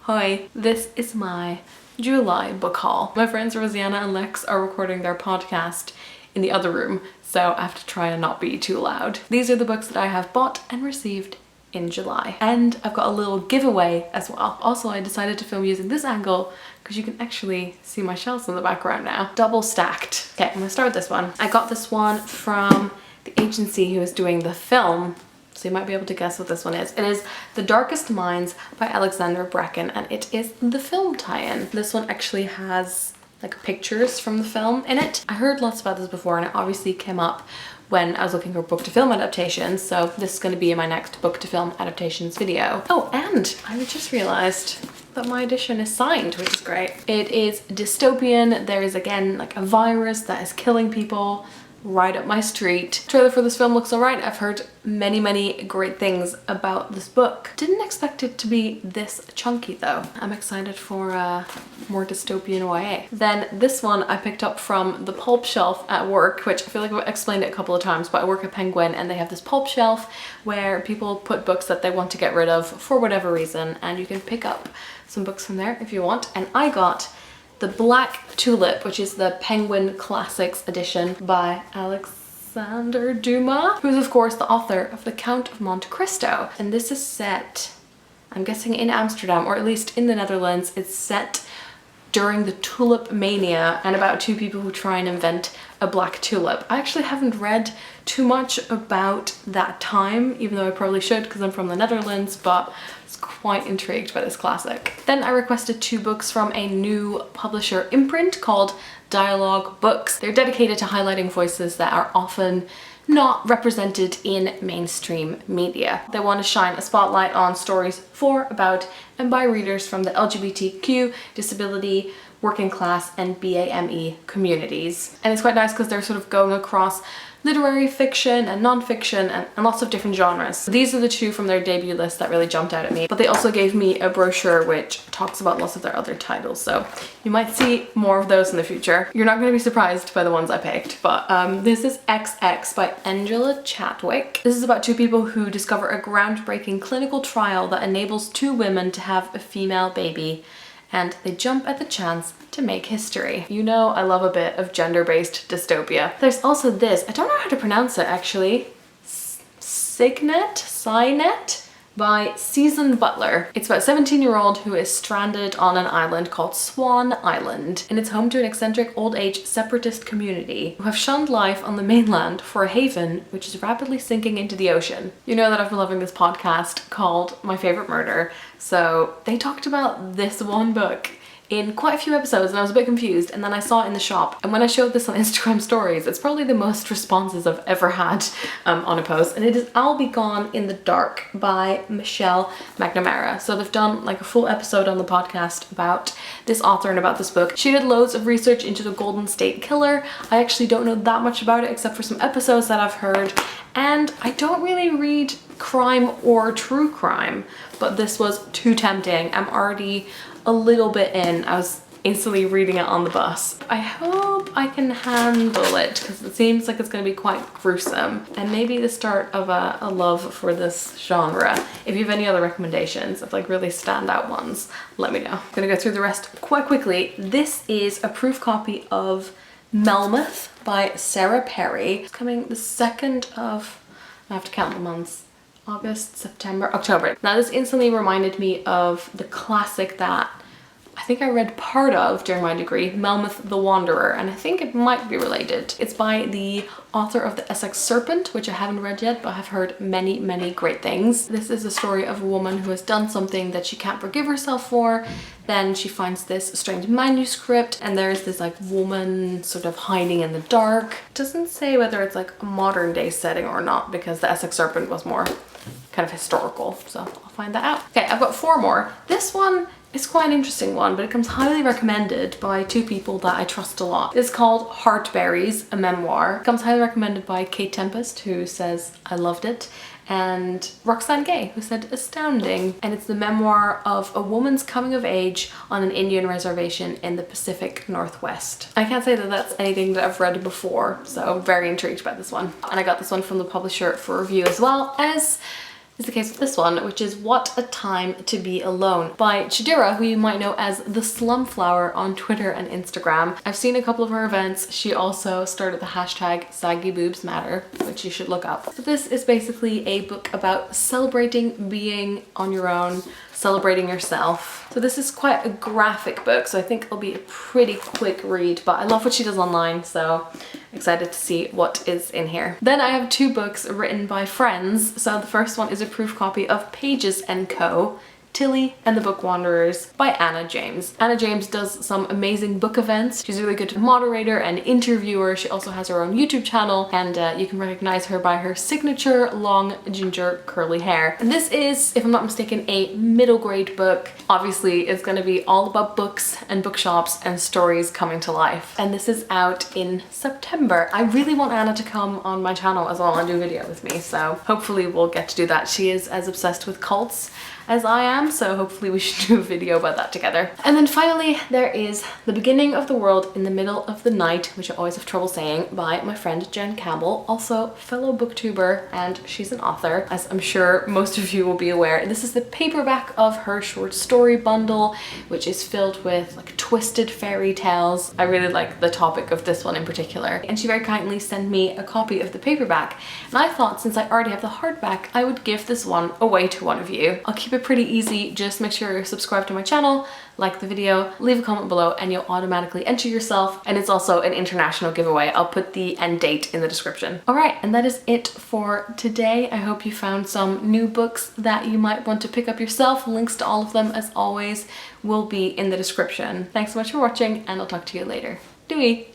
Hi, this is my July book haul. My friends Rosanna and Lex are recording their podcast in the other room, so I have to try and not be too loud. These are the books that I have bought and received in July. And I've got a little giveaway as well. Also, I decided to film using this angle because you can actually see my shelves in the background now. Double stacked. Okay, I'm gonna start with this one. I got this one from the agency who is doing the film, so you might be able to guess what this one is. It is The Darkest Minds by Alexandra Bracken, and it is the film tie-in. This one actually has like pictures from the film in it. I heard lots about this before, and it obviously came up when I was looking for book to film adaptations, so this is going to be in my next book to film adaptations video. Oh, and I just realized that my edition is signed, which is great. It is dystopian. There is again like a virus that is killing people right up my street. Trailer for this film looks alright. I've heard many great things about this book. Didn't expect it to be this chunky though. I'm excited for more dystopian YA. Then this one I picked up from the pulp shelf at work, which I feel like I've explained it a couple of times, but I work at Penguin and they have this pulp shelf where people put books that they want to get rid of for whatever reason, and you can pick up some books from there if you want. And I got the Black Tulip, which is the Penguin Classics edition by Alexander Dumas, who's of course the author of The Count of Monte Cristo. And this is set, I'm guessing in Amsterdam, or at least in the Netherlands. It's set during the tulip mania and about two people who try and invent a black tulip. I actually haven't read too much about that time, even though I probably should because I'm from the Netherlands, but I was quite intrigued by this classic. Then I requested 2 books from a new publisher imprint called Dialog Books. They're dedicated to highlighting voices that are often not represented in mainstream media. They want to shine a spotlight on stories for, about, and by readers from the LGBTQ, disability, working class, and BAME communities. And it's quite nice because they're sort of going across literary fiction and non-fiction and lots of different genres. These are the 2 from their debut list that really jumped out at me, but they also gave me a brochure which talks about lots of their other titles, so you might see more of those in the future. You're not going to be surprised by the ones I picked, but this is XX by Angela Chadwick. This is about 2 people who discover a groundbreaking clinical trial that enables 2 women to have a female baby, and they jump at the chance to make history. You know I love a bit of gender-based dystopia. There's also this, I don't know how to pronounce it actually, Cygnet by Susan Butler. It's about a 17-year-old who is stranded on an island called Swan Island, and it's home to an eccentric old-age separatist community who have shunned life on the mainland for a haven which is rapidly sinking into the ocean. You know that I've been loving this podcast called My Favorite Murder, so they talked about this one book in quite a few episodes and I was a bit confused, and then I saw it in the shop, and when I showed this on Instagram stories, it's probably the most responses I've ever had on a post, and it is I'll Be Gone in the Dark by Michelle McNamara. So they've done like a full episode on the podcast about this author and about this book. She did loads of research into the Golden State Killer. I actually don't know that much about it except for some episodes that I've heard, and I don't really read crime or true crime, but this was too tempting. I'm already a little bit in. I was instantly reading it on the bus. I hope I can handle it because it seems like it's going to be quite gruesome, and maybe the start of a love for this genre. If you have any other recommendations of like really standout ones, let me know. I'm gonna go through the rest quite quickly. This is a proof copy of Melmoth by Sarah Perry. It's coming the 2nd of, I have to count the months, August, September, October. Now this instantly reminded me of the classic that I think I read part of during my degree, Melmoth the Wanderer, and I think it might be related. It's by the author of The Essex Serpent, which I haven't read yet, but I've heard many great things. This is a story of a woman who has done something that she can't forgive herself for. Then she finds this strange manuscript, and there's this like woman sort of hiding in the dark. It doesn't say whether it's like a modern day setting or not, because The Essex Serpent was more kind of historical, so I'll find that out. Okay, I've got 4 more. This one is quite an interesting one, but it comes highly recommended by 2 people that I trust a lot. It's called Hart Berries, a memoir. It comes highly recommended by Kate Tempest, who says I loved it, and Roxane Gay, who said astounding. And it's the memoir of a woman's coming of age on an Indian reservation in the Pacific Northwest. I can't say that that's anything that I've read before, so I'm very intrigued by this one. And I got this one from the publisher for review as well as is the case with this one, which is What a Time to Be Alone by Chidera, who you might know as the Slumflower on Twitter and Instagram. I've seen a couple of her events. She also started the hashtag #SaggyBoobsMatter, which you should look up. So this is basically a book about celebrating being on your own, celebrating yourself. So this is quite a graphic book, so I think it'll be a pretty quick read, but I love what she does online, so excited to see what is in here. Then I have two books written by friends. So the first one is a proof copy of Pages & Co. Tilly and the Book Wanderers by Anna James. Anna James does some amazing book events. She's a really good moderator and interviewer. She also has her own YouTube channel, and you can recognize her by her signature long ginger curly hair. And this is, if I'm not mistaken, a middle grade book. Obviously, it's going to be all about books and bookshops and stories coming to life. And this is out in September. I really want Anna to come on my channel as well and do a video with me, so hopefully we'll get to do that. She is as obsessed with cults as I am, so hopefully we should do a video about that together. And then finally there is The Beginning of the World in the Middle of the Night, which I always have trouble saying, by my friend Jen Campbell, also fellow booktuber, and she's an author, as I'm sure most of you will be aware. This is the paperback of her short story bundle, which is filled with like twisted fairy tales. I really like the topic of this one in particular, and she very kindly sent me a copy of the paperback, and I thought since I already have the hardback, I would give this one away to one of you. I'll keep it pretty easy. Just make sure you're subscribed to my channel, like the video, leave a comment below, and you'll automatically enter yourself. And it's also an international giveaway. I'll put the end date in the description. All right, and that is it for today. I hope you found some new books that you might want to pick up yourself. Links to all of them, as always, will be in the description. Thanks so much for watching, and I'll talk to you later. Doei!